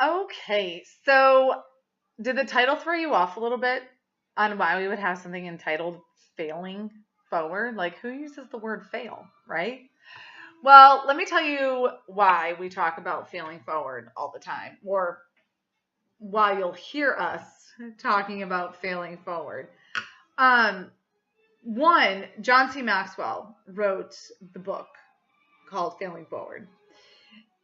Okay, so did the title throw you off a little bit on why we would have something entitled Failing Forward? Like, who uses the word fail, right? Well, let me tell you why we talk about failing forward all the time, or why you'll hear us talking about failing forward. Um, One, John C. Maxwell wrote the book called Failing Forward.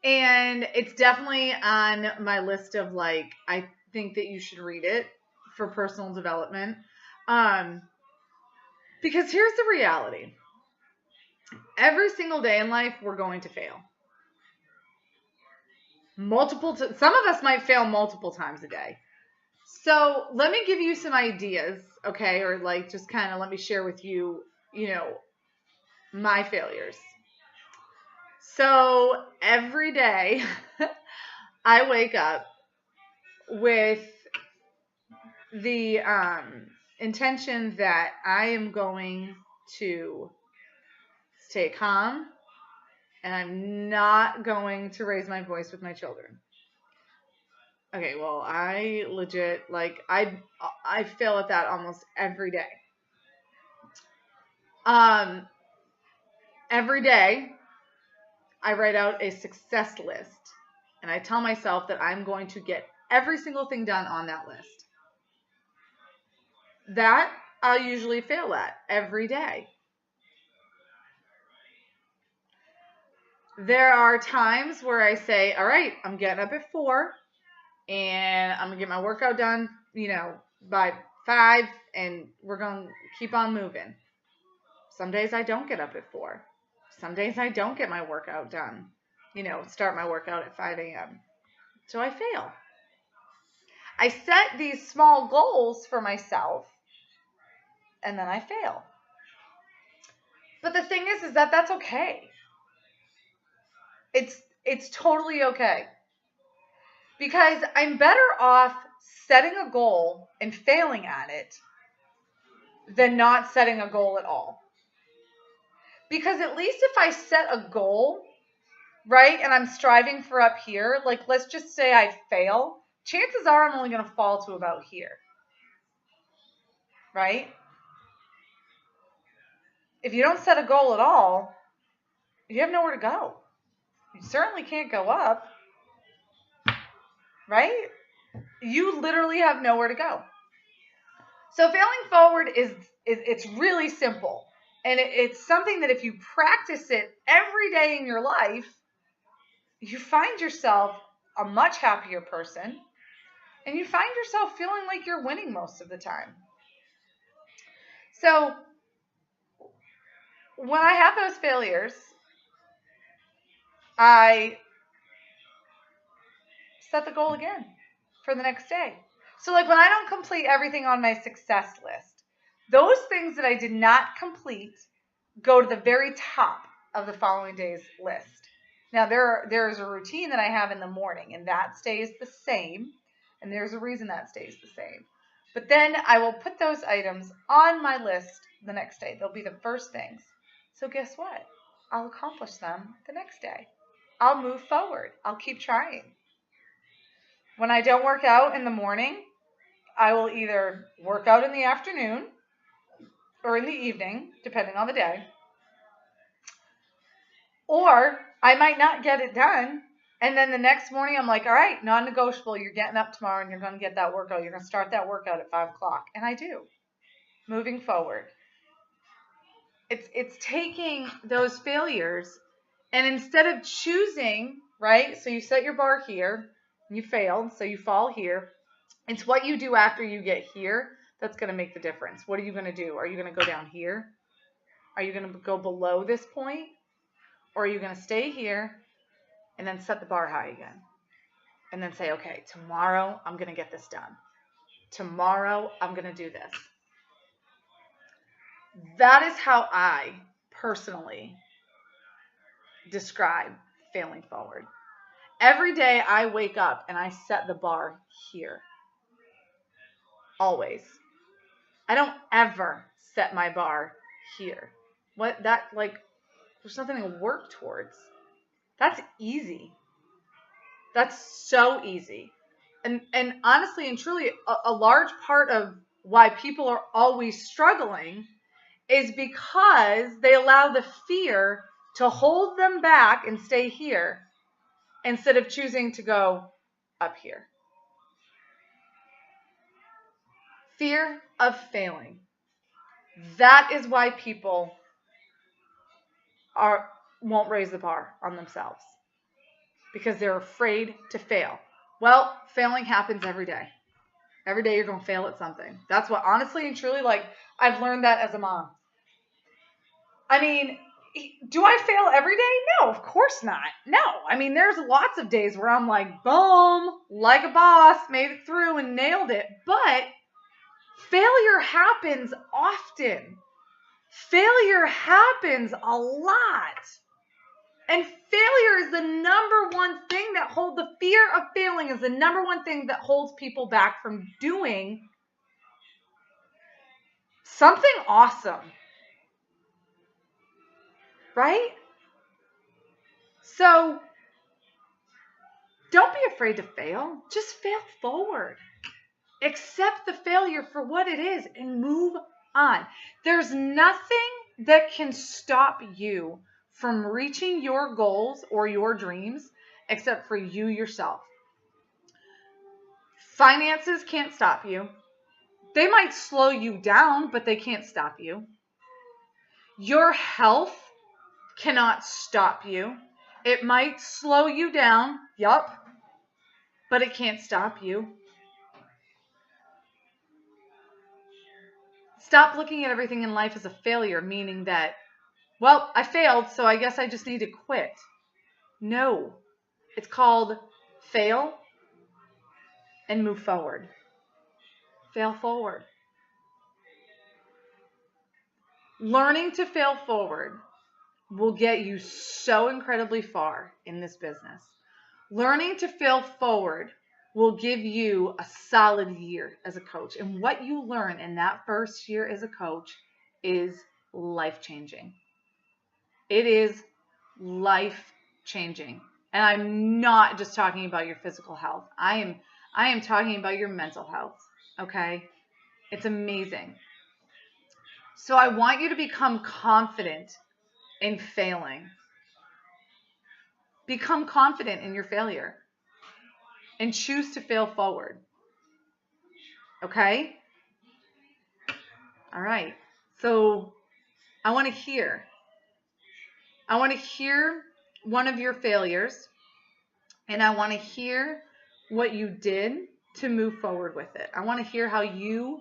And it's definitely on my list of like, I think that you should read it for personal development. Um, because here's the reality. Every single day in life, we're going to fail. Some of us might fail multiple times a day. So let me give you some ideas, okay? Or like just kind of let me share with you, my failures. So every day I wake up with the intention that I am going to stay calm and I'm not going to raise my voice with my children. Okay, well, I legit I fail at that almost every day. Every day I write out a success list and I tell myself that I'm going to get every single thing done on that list. That I'll usually fail at every day. There are times where I say, all right, I'm getting up at 4 and I'm going to get my workout done, by 5 and we're going to keep on moving. Some days I don't get up at 4. Some days I don't get my workout done, start my workout at 5 a.m. So I fail. I set these small goals for myself and then I fail. But the thing is that that's okay. It's totally okay. Because I'm better off setting a goal and failing at it than not setting a goal at all. Because at least if I set a goal, right, and I'm striving for up here, like let's just say I fail, chances are I'm only going to fall to about here. Right? If you don't set a goal at all, you have nowhere to go. You certainly can't go up. Right? You literally have nowhere to go. So failing forward is it's really simple. And it's something that if you practice it every day in your life, you find yourself a much happier person and you find yourself feeling like you're winning most of the time. So when I have those failures, I set the goal again for the next day. So like when I don't complete everything on my success list, those things that I did not complete go to the very top of the following day's list. Now there's a routine that I have in the morning and that stays the same. And there's a reason that stays the same. But then I will put those items on my list the next day. They'll be the first things. So guess what? I'll accomplish them the next day. I'll move forward. I'll keep trying. When I don't work out in the morning, I will either work out in the afternoon or in the evening, depending on the day. Or I might not get it done. And then the next morning, I'm like, all right, non-negotiable. You're getting up tomorrow and you're going to get that workout. You're going to start that workout at 5 o'clock. And I do. Moving forward. It's taking those failures and instead of choosing, right? So you set your bar here and you failed. So you fall here. It's what you do after you get here that's going to make the difference. What are you going to do? Are you going to go down here? Are you going to go below this point? Or are you going to stay here and then set the bar high again? And then say, okay, tomorrow I'm going to get this done. Tomorrow I'm going to do this. That is how I personally describe failing forward. Every day I wake up and I set the bar here. Always. I don't ever set my bar here. There's nothing to work towards. That's easy. That's so easy. And honestly and truly, a large part of why people are always struggling is because they allow the fear to hold them back and stay here instead of choosing to go up here. Fear of failing. That is why people won't raise the bar on themselves, because they're afraid to fail. Well, failing happens every day. Every day you're going to fail at something. That's what, honestly and truly, like, I've learned that as a mom. I mean, do I fail every day? No, of course not. No. I mean, there's lots of days where I'm like, boom, like a boss, made it through and nailed it. But failure happens often. Failure happens a lot. And failure is the number one thing that the fear of failing is the number one thing that holds people back from doing something awesome. Right? So don't be afraid to fail. Just fail forward. Accept the failure for what it is and move on. There's nothing that can stop you from reaching your goals or your dreams except for you yourself. Finances can't stop you. They might slow you down, but they can't stop you. Your health cannot stop you. It might slow you down, but it can't stop you. Stop looking at everything in life as a failure, meaning that, well, I failed, so I guess I just need to quit. No. It's called fail and move forward. Fail forward. Learning to fail forward will get you so incredibly far in this business. Learning to fail forward will give you a solid year as a coach. And what you learn in that first year as a coach is life-changing. It is life-changing. And I'm not just talking about your physical health. I am talking about your mental health. Okay? It's amazing. So I want you to become confident in failing. Become confident in your failure and choose to fail forward. Okay? All right. So I want to hear one of your failures, and I want to hear what you did to move forward with it. I want to hear how you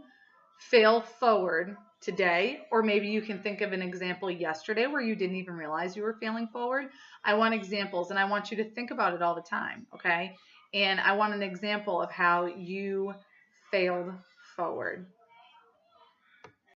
fail forward today, or maybe you can think of an example yesterday where you didn't even realize you were failing forward. I want examples, and I want you to think about it all the time, okay? And I want an example of how you failed forward.